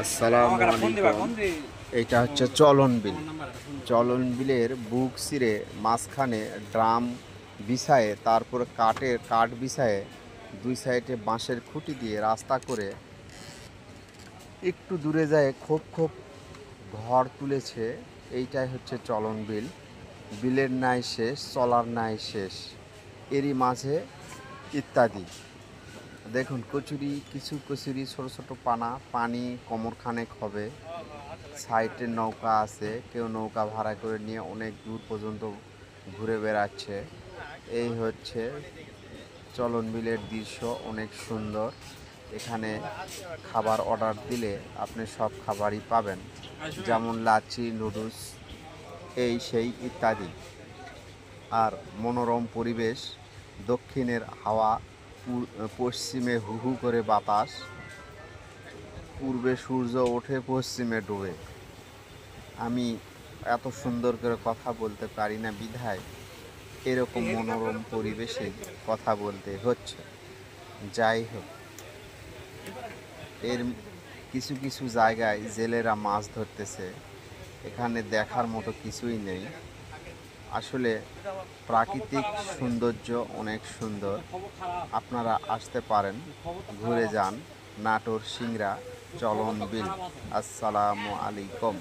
আসসালামু আলাইকুম। এটা হচ্ছে চলন বিল। চলন বিলের বুক চিরে মাঝখানে ড্রাম বিছায়ে, তারপরে কাঠ বিছায়ে দুই সাইডে বাঁশের খুঁটি দিয়ে রাস্তা করে একটু দূরে যায় খোপ খোপ ঘর তুলেছে। এইটাই হচ্ছে চলন বিল। বিলের নাই শেষ, চলার নাই শেষ, এরই মাঝে ইত্যাদি। দেখুন কচুরি, কিছু কচুরি ছোট ছোট পানি কোমরখানেক হবে। সাইডে নৌকা আছে, কেউ নৌকা ভাড়া করে নিয়ে অনেক দূর পর্যন্ত ঘুরে বেড়াচ্ছে। এই হচ্ছে চলন বিলের দৃশ্য, অনেক সুন্দর। এখানে খাবার অর্ডার দিলে আপনি সব খাবারই পাবেন, যেমন লাচি, নুডলস, এই সেই ইত্যাদি। আর মনোরম পরিবেশ, দক্ষিণের হাওয়া, পশ্চিমে হু হু করে বাতাস, পূর্বে সূর্য ওঠে, পশ্চিমে ডোবে। আমি এত সুন্দর করে কথা বলতে পারি না বিধায় এরকম মনোরম পরিবেশে কথা বলতে হচ্ছে। যাই হোক, এর কিছু কিছু জায়গায় জেলেরা মাছ ধরতেছে। এখানে দেখার মতো কিছুই নেই। আসলে প্রাকৃতিক সৌন্দর্য অনেক সুন্দর। আপনারা আসতে পারেন, ঘুরে যান। নাটোর সিংড়া চলন বিল। আসসালামু আলাইকুম।